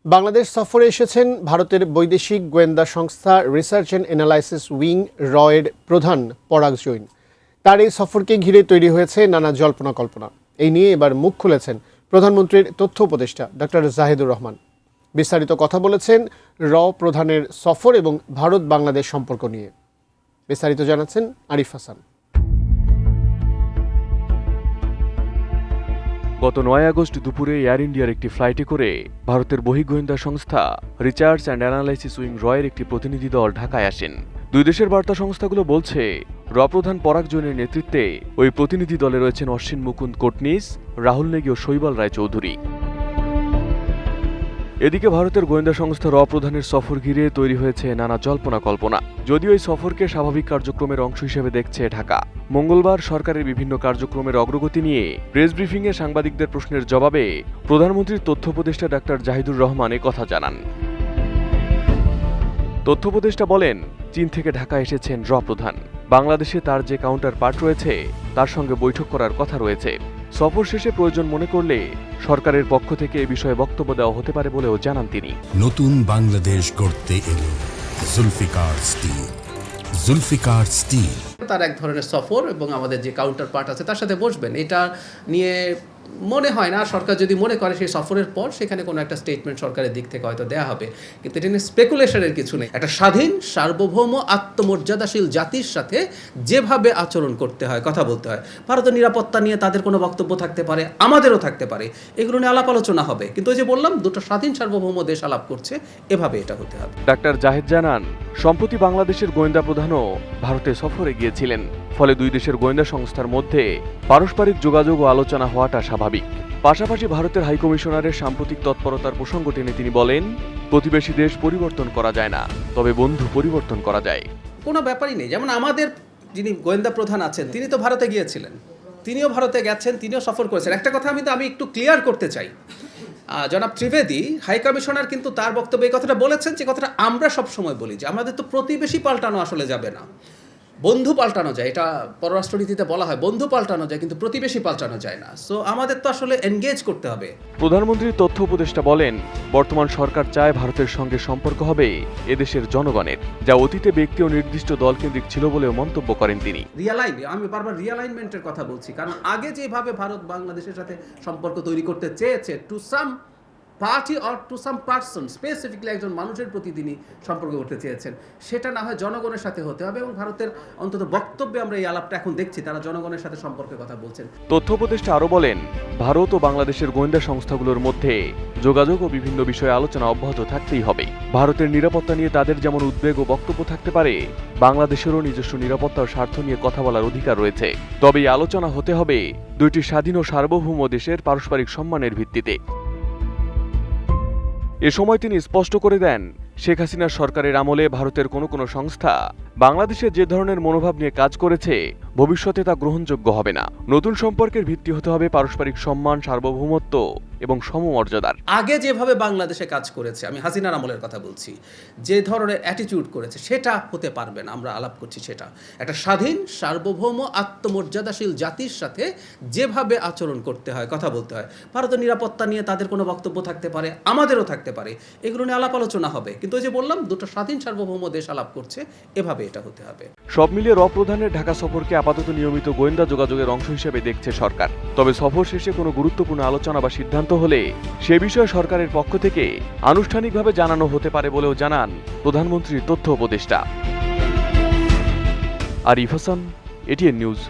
বাংলাদেশ সফরে এসেছেন ভারতের বৈদেশিক গোয়েন্দা সংস্থা রিসার্চ অ্যান্ড অ্যানালাইসিস উইং রয়ের প্রধান পরাগ জৈন। তার এই সফরকে ঘিরে তৈরি হয়েছে নানা জল্পনা কল্পনা। এই নিয়ে এবার মুখ খুলেছেন প্রধানমন্ত্রীর তথ্য উপদেষ্টা ডক্টর জাহিদুর রহমান। বিস্তারিত কথা বলেছেন প্রধানের সফর এবং ভারত বাংলাদেশ সম্পর্ক নিয়ে। বিস্তারিত জানাচ্ছেন আরিফ হাসান। গত ৯ আগস্ট দুপুরে এয়ার ইন্ডিয়ার একটি ফ্লাইটে করে ভারতের বহির্গোয়েন্দা সংস্থা রিসার্চ অ্যান্ড অ্যানালাইসিস উইং রয়ের একটি প্রতিনিধি দল ঢাকায় আসেন। দুই দেশের বার্তা সংস্থাগুলো বলছে, প্রধান পরাগ জৈনের নেতৃত্বে ওই প্রতিনিধি দলে রয়েছেন অশ্বিন মুকুন্দ কোটনিস, রাহুল নেগি ও শৈবাল রায় চৌধুরী। এদিকে ভারতের গোয়েন্দা সংস্থা প্রধানের সফর ঘিরে তৈরি হয়েছে নানা জল্পনা কল্পনা। যদিও এই সফরকে স্বাভাবিক কার্যক্রমের অংশ হিসেবে দেখছে ঢাকা। মঙ্গলবার সরকারের বিভিন্ন কার্যক্রমের অগ্রগতি নিয়ে প্রেস ব্রিফিংয়ে সাংবাদিকদের প্রশ্নের জবাবে প্রধানমন্ত্রীর তথ্য উপদেষ্টা ডক্টর জাহিদুর রহমান কথা জানান। তথ্য উপদেষ্টা বলেন, চীন থেকে ঢাকা এসেছেন প্রধান। বাংলাদেশে তার যে কাউন্টার পার্ট রয়েছে তার সঙ্গে বৈঠক করার কথা রয়েছে। সফর শেষে প্রয়োজন মনে করলে সরকারের পক্ষ থেকে এ বিষয়ে বক্তব্য দেওয়া হতে পারে বলেও জানান তিনি। নতুন বাংলাদেশ গড়তে এলো জুলফিকার স্টিল। জুলফিকার স্টিল তার এক ধরনের সফর এবং আমাদের যে কাউন্টার পার্ট আছে তার সাথে বসবেন, এটা নিয়ে মনে হয় না সরকার যদি মনে করে সেই সফরের পর সেখানে কোনো একটা স্টেটমেন্ট সরকারের দিক থেকে হয়তো দেওয়া হবে, কিন্তু এটা নিয়ে স্পেকুলেশনের কিছু নেই। একটা স্বাধীন সার্বভৌম আত্মমর্যাদাশীল জাতির সাথে যেভাবে আচরণ করতে হয়, কথা বলতে হয়, ভারতের নিরাপত্তা নিয়ে তাদের কোনো বক্তব্য থাকতে পারে, আমাদেরও থাকতে পারে, এগুলো নিয়ে আলাপ আলোচনা হবে। কিন্তু ওই যে বললাম, দুটো স্বাধীন সার্বভৌম দেশ আলাপ করছে, এভাবে এটা হতে হবে। ডাক্তার জাহিদ জানান, সম্প্রতি বাংলাদেশের গোয়েন্দা প্রধানও ভারতে সফরে গিয়েছিলেন। ফলে দুই দেশের গোয়েন্দা সংস্থার মধ্যে পারস্পরিক যোগাযোগ ও আলোচনা হওয়াটা স্বাভাবিক। পাশাপাশি ভারতের হাইকমিশনারের সাম্প্রতিক তৎপরতার প্রসঙ্গ টেনে তিনি বলেন, প্রতিবেশী দেশ পরিবর্তন করা যায় না, তবে বন্ধু পরিবর্তন করা যায়। কোনো ব্যাপারই নেই। যেমন আমাদের যিনি গোয়েন্দা প্রধান আছেন তিনি তো ভারতে গিয়েছিলেন, তিনিও ভারতে গেছেন, তিনিও সফর করেছেন। একটা কথা আমি একটু ক্লিয়ার করতে চাই, জনাব ত্রিবেদী হাই কমিশনার কিন্তু তার বক্তব্যে এই কথাটা বলেছেন, যে কথাটা আমরা সব সময় বলি, যে আমাদের তো প্রতিবেশী পাল্টানো আসলে যাবে না, বন্ধু পাল্টানো যায়। এটা পররাষ্ট্রনীতিতে বলা হয়, বন্ধু পাল্টানো যায় কিন্তু প্রতিবেশী পাল্টানো যায় না। সো আমাদের তো আসলে এনগেজ করতে হবে। প্রধানমন্ত্রীর তথ্য উপদেষ্টা বলেন, বর্তমান সরকার চায় ভারতের সঙ্গে সম্পর্ক হবে এদেশের জনগণের, যা অতীতে ব্যক্তি ও নির্দিষ্ট দলকেন্দ্রিক ছিল বলেও মন্তব্য করেন তিনি। আমি বারবার রিয়ালাইনমেন্টের কথা বলছি, কারণ আগে যেভাবে ভারত বাংলাদেশের সাথে সম্পর্ক তৈরি করতে চেয়েছে, to some party or to some person, specifically একজন মানুষের প্রতি তিনি সম্পর্ক করতে চেয়েছেন, সেটা না হয় জনগণের সাথে হতে হবে। এবং ভারতের অন্তত বক্তব্যে আমরা এই আলাপটা এখন দেখছি, তারা জনগণের সাথে সম্পর্কের কথা বলছেন। তথ্য উপদেষ্টা আরও বলেন, ভারত ও বাংলাদেশের গোয়েন্দা সংস্থাগুলোর মধ্যে যোগাযোগ ও বিভিন্ন বিষয়ে আলোচনা অব্যাহত থাকতেই হবে। ভারতের নিরাপত্তা নিয়ে তাদের যেমন উদ্বেগ ও বক্তব্য থাকতে পারে, বাংলাদেশেরও নিজস্ব নিরাপত্তা ও স্বার্থ নিয়ে কথা বলার অধিকার রয়েছে। তবে এই আলোচনা হতে হবে দুইটি স্বাধীন ও সার্বভৌম দেশের পারস্পরিক সম্মানের ভিত্তিতে। এ সময় তিনি স্পষ্ট করে দেন, শেখ হাসিনার সরকারের আমলে ভারতের কোনো সংস্থা বাংলাদেশে যে ধরনের মনোভাব নিয়ে কাজ করেছে, ভবিষ্যতে তা গ্রহণযোগ্য হবে না। নতুন সম্পর্কের ভিত্তি হতে হবে পারস্পরিক সম্মান, সার্বভৌমত্ব এবং সমমর্যাদার। আগে যেভাবে বাংলাদেশে কাজ করেছে, আমি হাসিনার আমলের কথা বলছি, যে ধরনের অ্যাটিটিউড করেছে সেটা হতে পারবে না। আমরা আলাপ করছি সেটা একটা স্বাধীন সার্বভৌম আত্মমর্যাদাশীল জাতির সাথে যেভাবে আচরণ করতে হয়, কথা বলতে হয়, ভারতের নিরাপত্তা নিয়ে তাদের কোনো বক্তব্য থাকতে পারে, আমাদেরও থাকতে পারে, এগুলো নিয়ে আলাপ আলোচনা হবে। কিন্তু ওই যে বললাম, দুটো স্বাধীন সার্বভৌম দেশ আলাপ করছে, এভাবে এটা হতে হবে। সব মিলিয়ে প্রধানের ঢাকা সফরকে আপাতত নিয়মিত গোয়েন্দা যোগাযোগের অংশ হিসেবে দেখছে সরকার। তবে সফর শেষে কোনো গুরুত্বপূর্ণ আলোচনা বা সিদ্ধান্ত হলে সে বিষয়ে সরকারের পক্ষ থেকে আনুষ্ঠানিকভাবে জানানো হতে পারে বলেও জানান প্রধানমন্ত্রীর তথ্য উপদেষ্টা। Arif Hasan, ATN news.